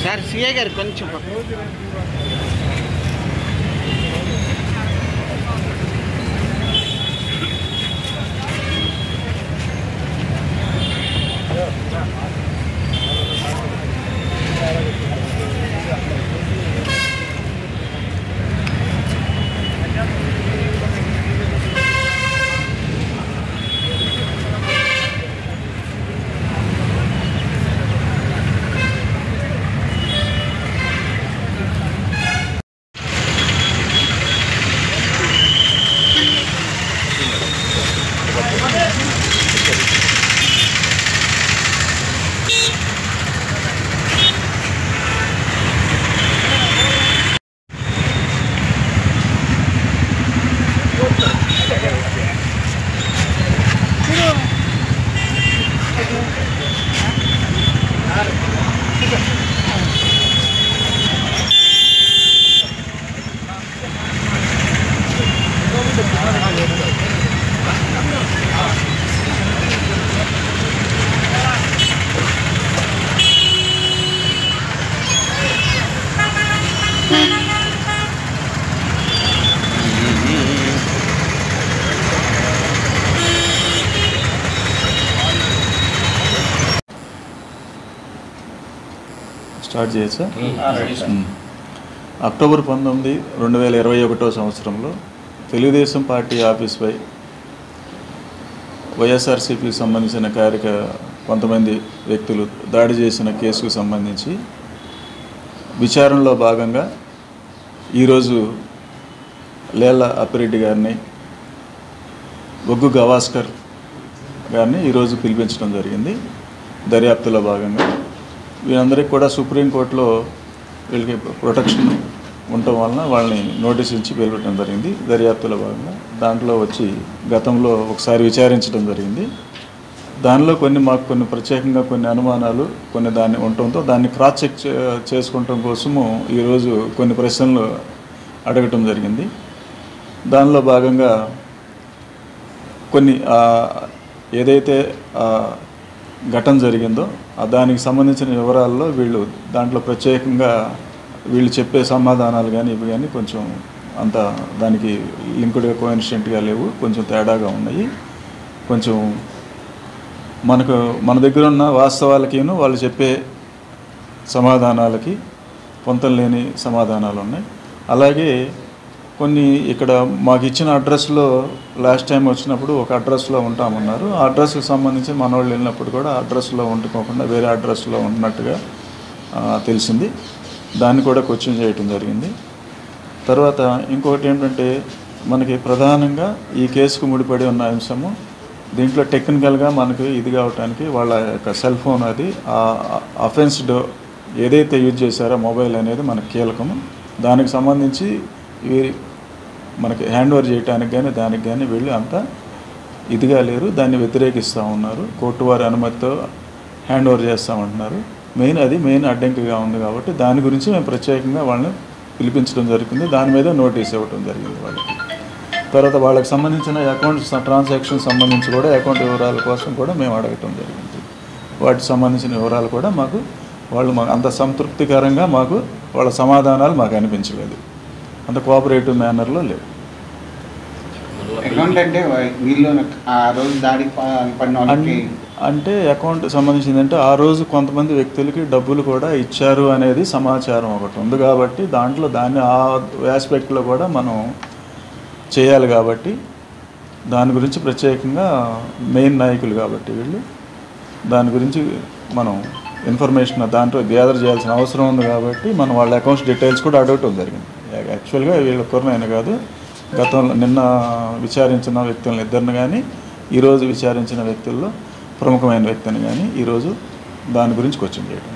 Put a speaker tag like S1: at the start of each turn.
S1: Sir CI గారు కొంచెం
S2: start చేయొచ్చా? అక్టోబర్ 19, 2021 సంవత్సరంలో తెలుగుదేశం పార్టీ ఆఫీస్పై వైఎస్ఆర్సీపీకి సంబంధించిన కొంతమంది వ్యక్తులు దాడి చేసిన కేసుకు సంబంధించి విచారణలో భాగంగా ఈరోజు లేళ్ల అప్పిరెడ్డి గారిని, బొగ్గు గవాస్కర్ గారిని ఈరోజు పిలిపించడం జరిగింది. దర్యాప్తులో భాగంగా వీళ్ళందరికీ కూడా సుప్రీంకోర్టులో వీళ్ళకి ప్రొటెక్షన్ ఉండటం వలన వాళ్ళని నోటీస్ ఇచ్చి పిలవడం జరిగింది. దర్యాప్తులో భాగంగా దాంట్లో వచ్చి గతంలో ఒకసారి విచారించడం జరిగింది. దానిలో మాకు కొన్ని ప్రత్యేకంగా కొన్ని అనుమానాలు దాన్ని ఉండటంతో దాన్ని క్రాస్ చెక్ చేసుకోవటం కోసము ఈరోజు కొన్ని ప్రశ్నలు అడగటం జరిగింది. దానిలో భాగంగా ఏదైతే ఘటన జరిగిందో దానికి సంబంధించిన వివరాల్లో దాంట్లో ప్రత్యేకంగా వీళ్ళు చెప్పే సమాధానాలు కానీ ఇవి కానీ కొంచెం అంత దానికి లింక్డ్గా కోఇన్సిడెంట్గా లేవు, కొంచెం తేడాగా ఉన్నాయి. కొంచెం మన దగ్గర ఉన్న వాస్తవాలకిను వాళ్ళు చెప్పే సమాధానాలకి పొంతం లేని సమాధానాలు ఉన్నాయి. అలాగే ఇక్కడ మాకు ఇచ్చిన అడ్రస్లో లాస్ట్ టైం వచ్చినప్పుడు ఒక అడ్రస్లో ఉంటామన్నారు. ఆ అడ్రస్కి సంబంధించి మన వాళ్ళు వెళ్ళినప్పుడు కూడా ఆ అడ్రస్లో ఉంటుకోకుండా వేరే అడ్రస్లో ఉంటున్నట్టుగా తెలిసింది. దాన్ని కూడా క్వశ్చన్ చేయటం జరిగింది. తర్వాత ఇంకొకటి ఏంటంటే మనకి ప్రధానంగా ఈ కేసుకు ముడిపడి ఉన్న అంశము దీంట్లో టెక్నికల్గా మనకు ఇది కావటానికి వాళ్ళ యొక్క సెల్ ఫోన్ అది అఫెన్స్డ్ ఏదైతే యూజ్ చేశారో మొబైల్ అనేది మనకు కీలకము. దానికి సంబంధించి మనకి హ్యాండ్ ఓవర్ చేయడానికి కానీ దానికి కానీ వీళ్ళు అంతా ఇదిగా లేరు, దాన్ని వ్యతిరేకిస్తూ ఉన్నారు. కోర్టు వారి అనుమతితో హ్యాండ్ ఓవర్ చేస్తామంటున్నారు. మెయిన్ అడ్డంకిగా ఉంది కాబట్టి దాని గురించి మేము ప్రత్యేకంగా వాళ్ళని పిలిపించడం జరిగింది. దాని మీద నోటీస్ ఇవ్వడం జరిగింది వాళ్ళకి. తర్వాత వాళ్ళకి సంబంధించిన అకౌంట్ ట్రాన్సాక్షన్ సంబంధించి కూడా అకౌంట్ వివరాల కోసం కూడా మేము అడగటం జరిగింది. వాటికి సంబంధించిన వివరాలు కూడా వాళ్ళు అంత సంతృప్తికరంగా వాళ్ళ సమాధానాలు మాకు అనిపించలేదు, అంత కోఆపరేటివ్ మేనర్లో లేవు. అంటే అకౌంట్ సంబంధించిందంటే ఆ రోజు కొంతమంది వ్యక్తులకి డబ్బులు కూడా ఇచ్చారు అనేది సమాచారం ఒకటి ఉంది కాబట్టి దాన్ని ఆ ఆస్పెక్ట్లో కూడా మనం చేయాలి. కాబట్టి దాని గురించి ప్రత్యేకంగా మెయిన్ నాయకులు కాబట్టి వీళ్ళు దాని గురించి మనం ఇన్ఫర్మేషన్ దాంట్లో గ్యాదర్ చేయాల్సిన అవసరం ఉంది కాబట్టి మనం వాళ్ళ అకౌంట్స్ డీటెయిల్స్ కూడా అడగటం జరిగింది. యాక్చువల్గా వీళ్ళ ఒక్కరినైనా కాదు, గతంలో నిన్న విచారించిన వ్యక్తులను ఇద్దరిని కానీ ఈరోజు విచారించిన వ్యక్తుల్లో ప్రముఖమైన వ్యక్తిని కానీ ఈరోజు దాని గురించి క్వశ్చన్ చేయడం.